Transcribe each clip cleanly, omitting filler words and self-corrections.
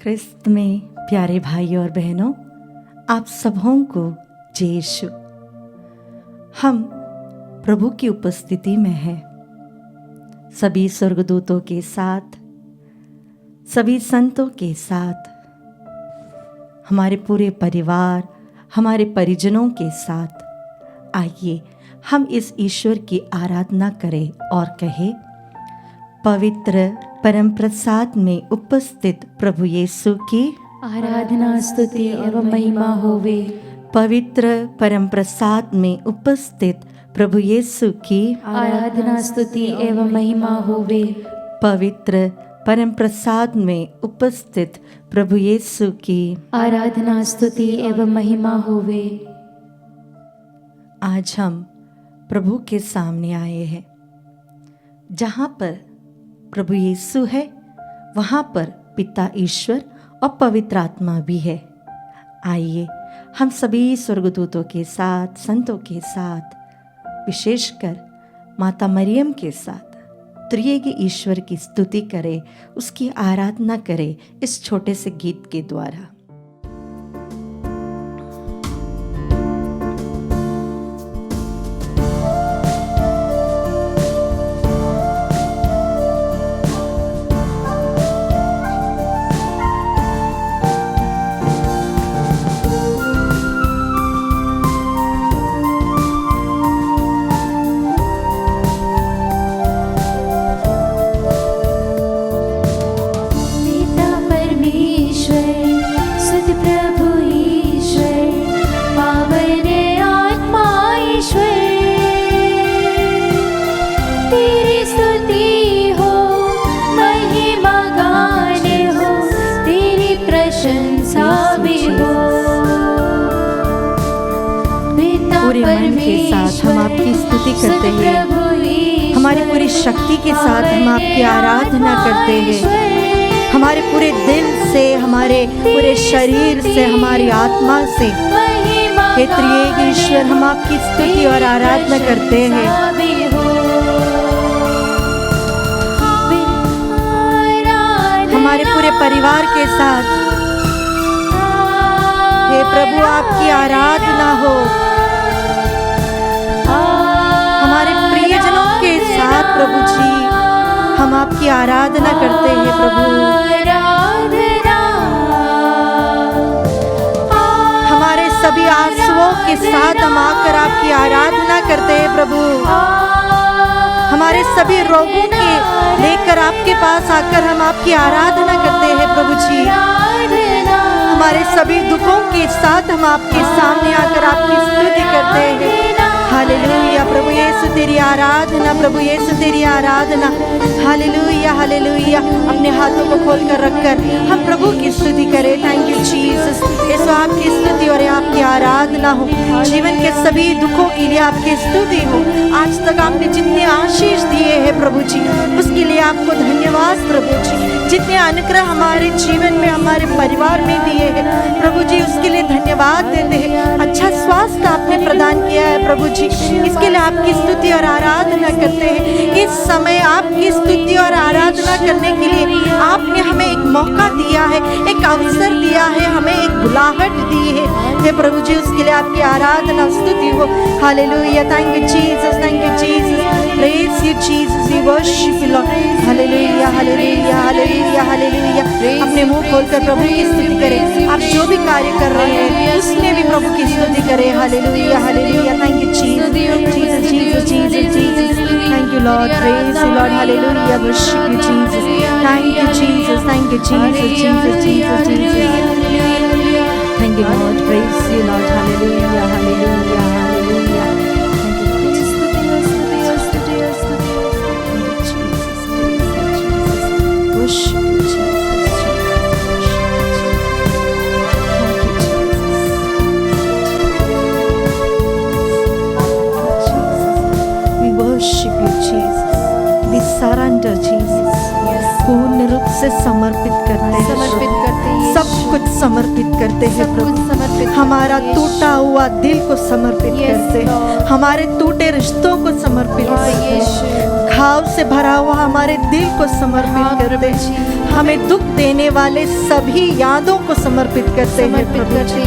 ख्रिस्त में प्यारे भाई और बहनों, आप सबों को जय यीशु। हम प्रभु की उपस्थिति में हैं, सभी स्वर्गदूतों के साथ, सभी संतों के साथ, हमारे पूरे परिवार, हमारे परिजनों के साथ। आइए हम इस ईश्वर की आराधना करें और कहें, पवित्र परम प्रसाद में उपस्थित प्रभु यीशु की आराधना स्तुति एवं महिमा होवे। पवित्र परम प्रसाद में उपस्थित प्रभु यीशु की आराधना स्तुति एवं महिमा होवे। पवित्र परम प्रसाद में उपस्थित प्रभु यीशु की आराधना स्तुति एवं महिमा होवे। आज हम प्रभु के सामने आए हैं। जहाँ पर प्रभु यीशु है, वहाँ पर पिता ईश्वर और पवित्र आत्मा भी है। आइए हम सभी स्वर्गदूतों के साथ, संतों के साथ, विशेषकर माता मरियम के साथ त्रिएक ईश्वर की स्तुति करें, उसकी आराधना करें इस छोटे से गीत के द्वारा। पूरे मन के साथ हम आपकी स्तुति करते हैं, हमारी पूरी शक्ति के साथ हम आपकी आराधना करते हैं, हमारे पूरे दिल से, हमारे पूरे शरीर से, हमारी आत्मा से। हे त्रिएक ईश्वर, हम आपकी स्तुति और आराधना करते हैं। हमारे पूरे परिवार के साथ हे प्रभु आपकी आराधना हो। हमारे प्रियजनों के साथ प्रभु जी हम आपकी आराधना करते हैं। प्रभु हमारे सभी आंसुओं के साथ हम आकर आपकी आराधना करते हैं। प्रभु हमारे सभी रोगों के लेकर आपके पास आकर हम आपकी आराधना करते हैं। प्रभु जी हमारे सभी दुखों के साथ हम आपके सामने आकर आपकी स्तुति करते हैं। हालेलुया प्रभु यीशु तेरी आराधना, प्रभु यीशु तेरी आराधना। Hallelujah hallelujah. अपने हाथों को खोलकर रखकर हम प्रभु की स्तुति करें। Thank you Jesus. यीशु आपकी स्तुति और आपकी आराधना हो। जीवन के सभी दुखों के लिए आपकी स्तुति हो। आज तक आपने जितने आशीष दिए हैं प्रभु जी, उसके लिए आपको धन्यवाद प्रभु जी। जितने अनुग्रह हमारे जीवन में, हमारे परिवार में दिए हैं प्रभु जी, उसके लिए धन्यवाद देते हैं। अच्छा स्वास्थ्य आपने प्रदान किया है प्रभु जी, इसके लिए आपकी स्तुति और आराधना करते हैं। इस समय आपकी स्तुति और आराधना करने के लिए आपने हमें एक मौका दिया है, एक अवसर दिया है, हमें एक बुलाहट दी है। हे प्रभु जी उसके लिए आपकी आराधना स्तुति हो। Hallelujah. Thank you Jesus, thank you Jesus. Praise you Jesus, we worship you Lord. Hallelujah hallelujah hallelujah hallelujah. अपने मुंह खोलकर प्रभु की स्तुति करें। आप जो भी कार्य कर रहे हैं उसमें भी प्रभु की स्तुति करें। Hallelujah hallelujah. Thank you Jesus, Jesus Jesus Jesus Jesus. Thank you Lord, praise you Lord. Hallelujah, worship you Jesus. Thank you Jesus, thank you Jesus, Jesus Jesus Jesus. Thank you Lord, praise you Lord. Hallelujah hallelujah hallelujah. Surrender Jesus, पूर्ण रूप से समर्पित करते हैं, सब कुछ समर्पित करते हैं प्रभु। हमारा टूटा हुआ दिल को समर्पित करते हैं, हमारे टूटे रिश्तों को समर्पित करते हैं, घाव से भरा हुआ हमारे दिल को समर्पित करते हैं, हमें दुख देने वाले सभी यादों को समर्पित करते हैं प्रभु जी।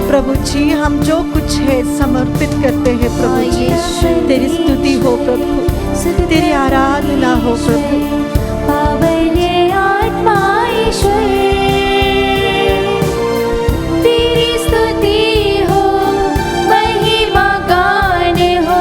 प्रभु जी हम जो कुछ है समर्पित करते हैं प्रभु जी। तेरी स्तुति हो प्रभु, तेरी आराधना हो प्रभु। पावने आत्मा ईश्वर तेरी स्तुति हो, महिमा गान हो,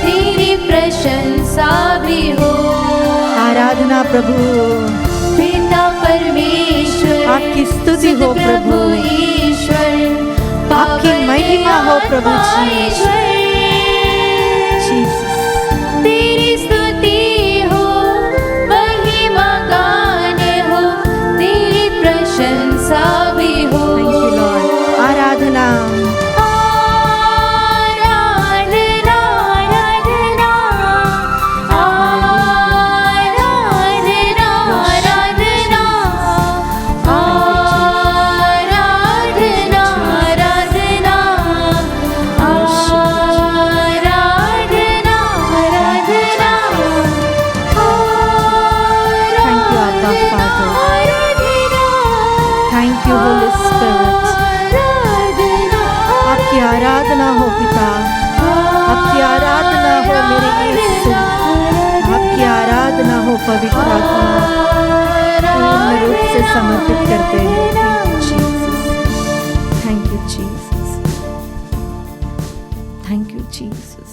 तेरी प्रशंसा भी हो। आराधना प्रभु, पिता परमेश्वर आपकी स्तुति हो प्रभु, ईश्वर आपकी महिमा हो प्रभु जी। तेरी स्तुति हो, महिमा गान हो, तेरी प्रशंसा भी हो। Thank you, Lord. आराधना आराधना हो पिता, आपकी आराधना हो मेरे यीशु, आपकी आराधना हो पवित्र आत्मा। पूर्ण रूप से समर्पित करते हैं। Thank you Jesus, thank you Jesus.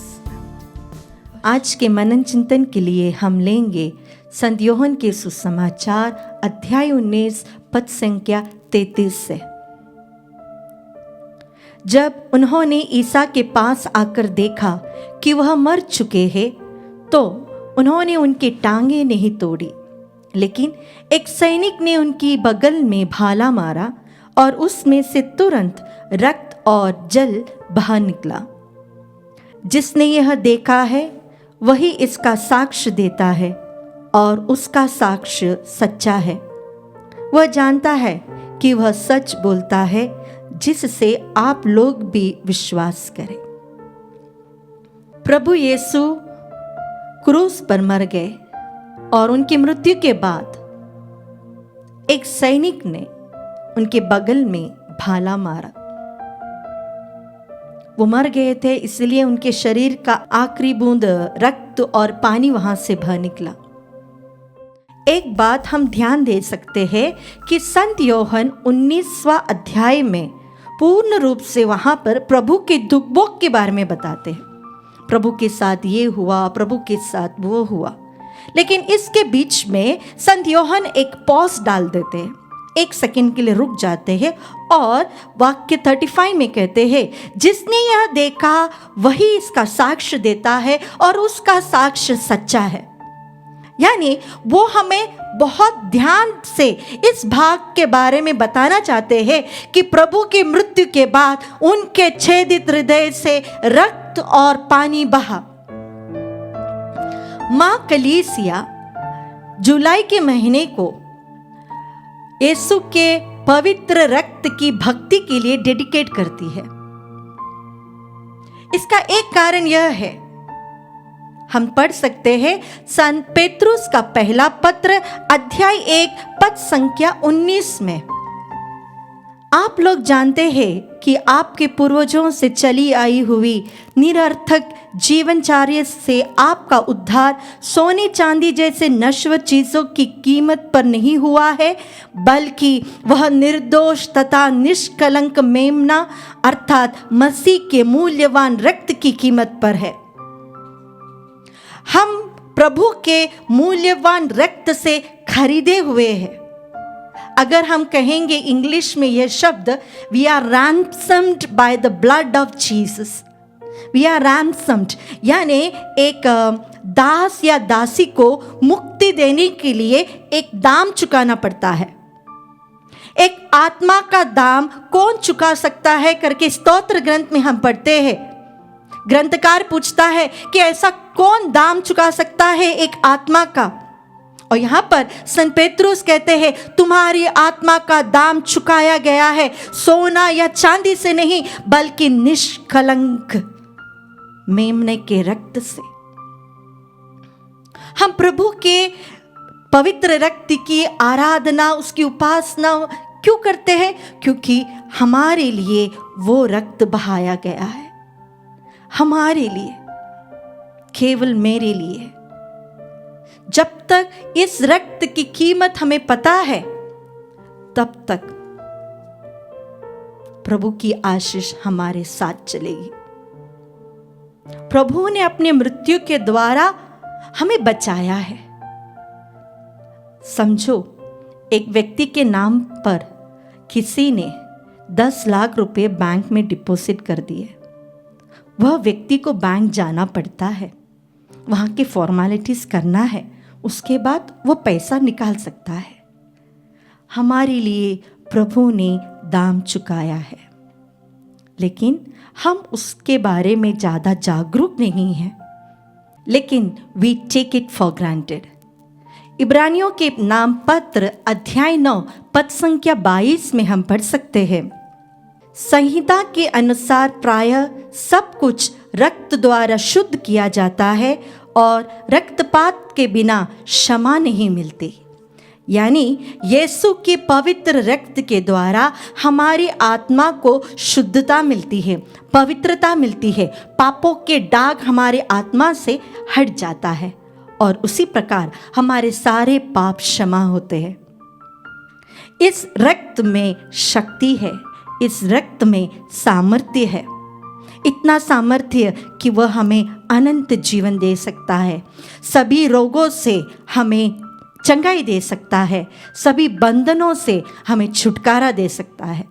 आज के मनन चिंतन के लिए हम लेंगे संत योहन के सुसमाचार अध्याय 19 पद संख्या 33 से। जब उन्होंने ईसा के पास आकर देखा कि वह मर चुके हैं, तो उन्होंने उनकी टांगें नहीं तोड़ी, लेकिन एक सैनिक ने उनकी बगल में भाला मारा और उसमें से तुरंत रक्त और जल बह निकला। जिसने यह देखा है वही इसका साक्ष्य देता है और उसका साक्ष्य सच्चा है। वह जानता है कि वह सच बोलता है, जिससे आप लोग भी विश्वास करें। प्रभु यीशु क्रूस पर मर गए और उनकी मृत्यु के बाद एक सैनिक ने उनके बगल में भाला मारा। वो मर गए थे, इसलिए उनके शरीर का आखिरी बूंद रक्त और पानी वहां से बह निकला। एक बात हम ध्यान दे सकते हैं कि संत योहन 19वां अध्याय में पूर्ण रूप से वहां पर प्रभु के दुख भोग के बारे में बताते हैं। प्रभु के साथ ये हुआ, प्रभु के साथ वो हुआ। लेकिन इसके बीच में संत योहन एक पॉज डाल देते हैं, एक सेकंड के लिए रुक जाते हैं और वाक्य 35 में कहते हैं, जिसने यह देखा वही इसका साक्ष्य देता है और उसका साक्ष्य सच्चा है। यानी वो हमें बहुत ध्यान से इस भाग के बारे में बताना चाहते हैं कि प्रभु की मृत्यु के बाद उनके छेदित हृदय से रक्त और पानी बहा। मां कलीसिया जुलाई के महीने को यीशु के पवित्र रक्त की भक्ति के लिए डेडिकेट करती है। इसका एक कारण यह है, हम पढ़ सकते हैं संत पेत्रुस का पहला पत्र अध्याय 1 पद संख्या 19 में। आप लोग जानते हैं कि आपके पूर्वजों से चली आई हुई निरर्थक जीवनचर्या से आपका उद्धार सोने चांदी जैसे नश्वर चीजों की कीमत पर नहीं हुआ है, बल्कि वह निर्दोष तथा निष्कलंक मेमना अर्थात मसीह के मूल्यवान रक्त की कीमत पर है। हम प्रभु के मूल्यवान रक्त से खरीदे हुए हैं। अगर हम कहेंगे इंग्लिश में यह शब्द, we are ransomed by the blood of Jesus. We are ransomed यानी एक दास या दासी को मुक्ति देने के लिए एक दाम चुकाना पड़ता है। एक आत्मा का दाम कौन चुका सकता है करके स्तोत्र ग्रंथ में हम पढ़ते हैं। ग्रंथकार पूछता है कि ऐसा कौन दाम चुका सकता है एक आत्मा का, और यहां पर संत पेत्रुस कहते हैं, तुम्हारी आत्मा का दाम चुकाया गया है सोना या चांदी से नहीं, बल्कि निष्कलंक मेमने के रक्त से। हम प्रभु के पवित्र रक्त की आराधना, उसकी उपासना क्यों करते हैं? क्योंकि हमारे लिए वो रक्त बहाया गया है, हमारे लिए, केवल मेरे लिए। जब तक इस रक्त की कीमत हमें पता है, तब तक प्रभु की आशीष हमारे साथ चलेगी। प्रभु ने अपने मृत्यु के द्वारा हमें बचाया है। समझो, एक व्यक्ति के नाम पर किसी ने 10 लाख रुपए बैंक में डिपॉजिट कर दिए। वह व्यक्ति को बैंक जाना पड़ता है, वहाँ की फॉर्मेलिटीज करना है, उसके बाद वो पैसा निकाल सकता है। हमारे लिए प्रभु ने दाम चुकाया है, लेकिन हम उसके बारे में ज़्यादा जागरूक नहीं हैं, लेकिन we take it for granted. इब्रानियों के नाम पत्र अध्याय 9 पद संख्या 22 में हम पढ़ सकते हैं, संहिता के अनुसार प्रायः सब कुछ रक्त द्वारा शुद्ध किया जाता है और रक्तपात के बिना क्षमा नहीं मिलती। यानी यीशु के पवित्र रक्त के द्वारा हमारी आत्मा को शुद्धता मिलती है, पवित्रता मिलती है, पापों के दाग हमारे आत्मा से हट जाता है और उसी प्रकार हमारे सारे पाप क्षमा होते हैं। इस रक्त में शक्ति है, इस रक्त में सामर्थ्य है, इतना सामर्थ्य कि वह हमें अनंत जीवन दे सकता है, सभी रोगों से हमें चंगाई दे सकता है, सभी बंधनों से हमें छुटकारा दे सकता है।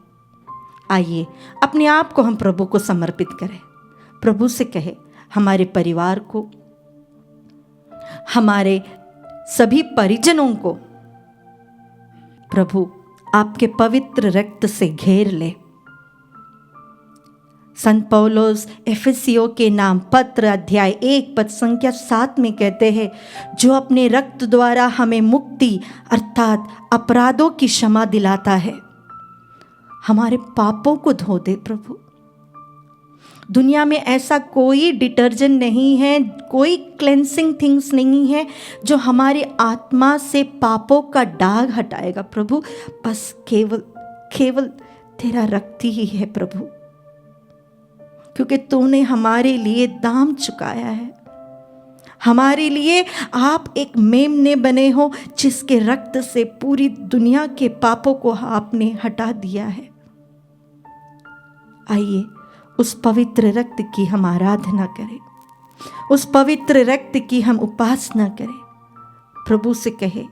आइए अपने आप को हम प्रभु को समर्पित करें, प्रभु से कहे, हमारे परिवार को, हमारे सभी परिजनों को प्रभु आपके पवित्र रक्त से घेर ले। संत पौलुस एफेसियों के नाम पत्र अध्याय 1 पद संख्या 7 में कहते हैं, जो अपने रक्त द्वारा हमें मुक्ति अर्थात अपराधों की क्षमा दिलाता है। हमारे पापों को धो दे प्रभु। दुनिया में ऐसा कोई डिटर्जेंट नहीं है, कोई क्लेंसिंग थिंग्स नहीं है जो हमारी आत्मा से पापों का दाग हटाएगा प्रभु। बस केवल तेरा रक्त ही है प्रभु, क्योंकि तूने हमारे लिए दाम चुकाया है। हमारे लिए आप एक मेमने बने हो, जिसके रक्त से पूरी दुनिया के पापों को आपने हटा दिया है। आइए उस पवित्र रक्त की हम आराधना करें, उस पवित्र रक्त की हम उपासना करें। प्रभु से कहे,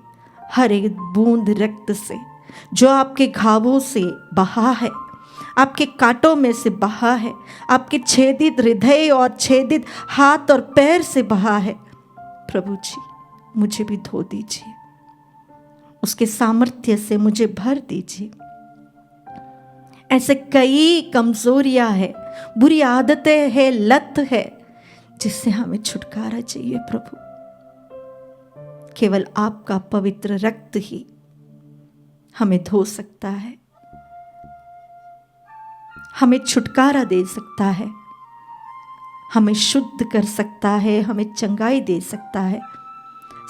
हर एक बूंद रक्त से जो आपके घावों से बहा है, आपके कांटों में से बहा है, आपके छेदित हृदय और छेदित हाथ और पैर से बहा है, प्रभु जी मुझे भी धो दीजिए, उसके सामर्थ्य से मुझे भर दीजिए। ऐसे कई कमजोरियां है, बुरी आदतें है, लत है, जिससे हमें छुटकारा चाहिए प्रभु। केवल आपका पवित्र रक्त ही हमें धो सकता है, हमें छुटकारा दे सकता है, हमें शुद्ध कर सकता है, हमें चंगाई दे सकता है,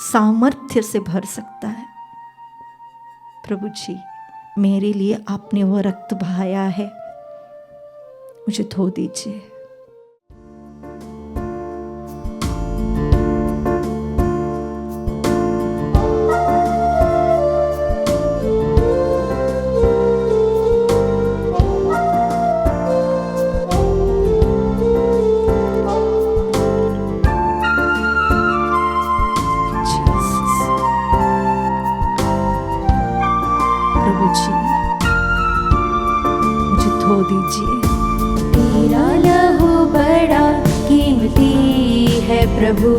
सामर्थ्य से भर सकता है। प्रभु जी मेरे लिए आपने वो रक्त बहाया है, मुझे धो दीजिए। तेरा लहू बड़ा कीमती है प्रभु,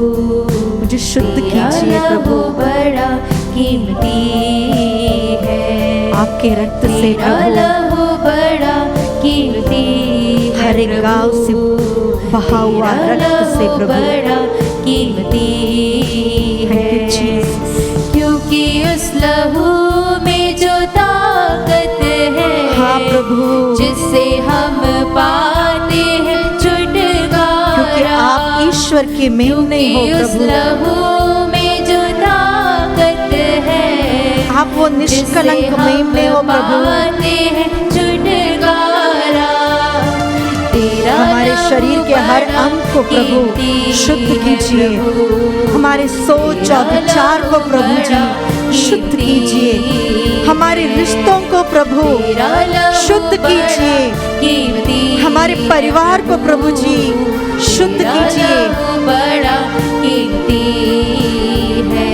मुझे शुद्ध कीजिए प्रभु। बड़ा कीमती है आपके रक्त से तेरा लहू बड़ा कीमती है, हर एक गांव से बहा हुआ रक्त से प्रभु बड़ा कीमती है, क्योंकि उस लहू में जो ताकत है, हाँ प्रभु, जिससे हम पाते हैं छुटकारा। क्योंकि आप ईश्वर के मेमने हो उस प्रभु। लहू में जो ताकत आप वो निष्कलंक मेमने हो प्रभु। हमारे शरीर के हर अंग को प्रभु शुद्ध कीजिए, हमारे सोच और विचार को प्रभु जी शुद्ध कीजिए, हमारे रिश्तों को प्रभु शुद्ध कीजिए, हमारे परिवार को प्रभु जी शुद्ध कीजिए। बड़ा कीमती है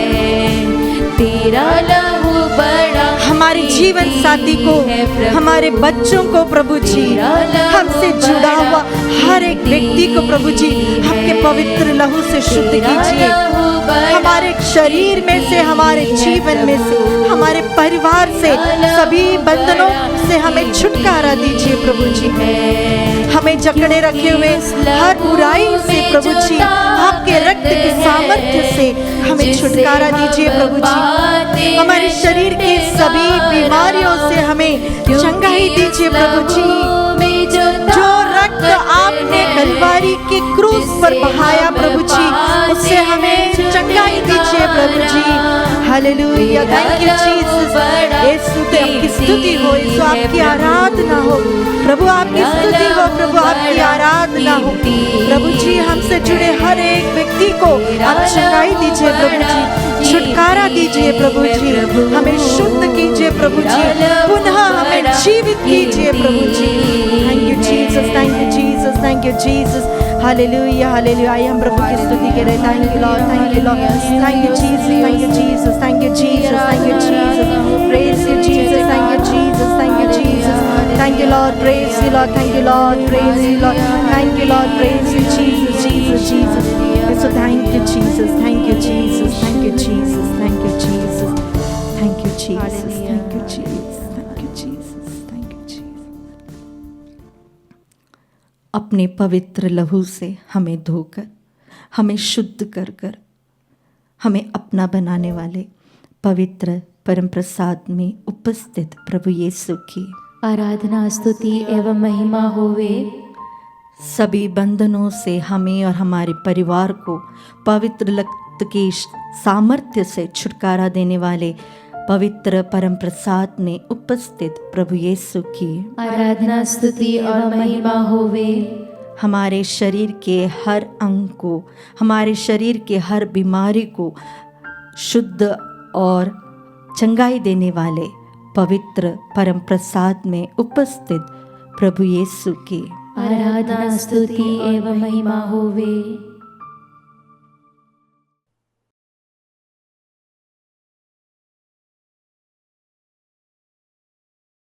तेरा लहू बड़ा, हमारे जीवन साथी को, हमारे बच्चों को प्रभु जी, हमसे जुड़ा हुआ हर एक व्यक्ति को प्रभु जी आपके पवित्र लहू से शुद्ध कीजिए। हमारे शरीर में से, हमारे जीवन में से, हमारे परिवार से सभी बंधनों से हमें छुटकारा दीजिए प्रभु जी। हमें जकड़े रखे हुए हर बुराई से प्रभु जी आपके रक्त के सामर्थ्य से हमें छुटकारा दीजिए प्रभु जी। हमारे शरीर के सभी बीमारियों से हमें चंगाई दीजिए प्रभु जी। जो रक्त आपने कलवारी के क्रूस पर बहाया प्रभु जी, उससे हमें चंगाई दीजिए प्रभु जी। Hallelujah, thank you Jesus. Yeshu पे आपकी स्तुति हो, यीशु आपकी आराधना हो प्रभु, आपकी स्तुति हो प्रभु, आपकी आराधना हो प्रभु जी। हमसे जुड़े हर एक व्यक्ति को आप चंगाई दीजिए प्रभु जी, छुटकारा दीजिए प्रभु जी, हमें शुद्ध कीजिए प्रभु जी, पुनः हमें जीवित कीजिए प्रभु जी। Thank you Jesus, thank you Jesus, thank you Jesus. Hallelujah, hallelujah. आइए हम प्रभु की स्तुति करें। Thank you Lord, thank you Lord, thank you Jesus, thank you Jesus, thank you Jesus, thank you Jesus, praise you Jesus, thank you Jesus, thank you Jesus, thank you Lord, praise you Lord, thank you Lord, praise you Lord, thank you Lord, praise you Jesus, Jesus, Jesus. So thank you Jesus, thank you Jesus, thank you Jesus, thank you Jesus, thank you Jesus, thank you Jesus, thank you Jesus, thank you Jesus। अपने पवित्र लहू से हमें धोकर, हमें शुद्ध कर कर, हमें अपना बनाने वाले पवित्र परम प्रसाद में उपस्थित प्रभु यीशु की आराधना, स्तुति एवं महिमा होवे। सभी बंधनों से हमें और हमारे परिवार को पवित्र रक्त के सामर्थ्य से छुटकारा देने वाले पवित्र परम प्रसाद में उपस्थित प्रभु यीशु की आराधना, स्तुति और महिमा होवे। हमारे शरीर के हर अंग को, हमारे शरीर के हर बीमारी को शुद्ध और चंगाई देने वाले पवित्र परम प्रसाद में उपस्थित प्रभु यीशु की आराधना, स्तुति एवं महिमा होवे।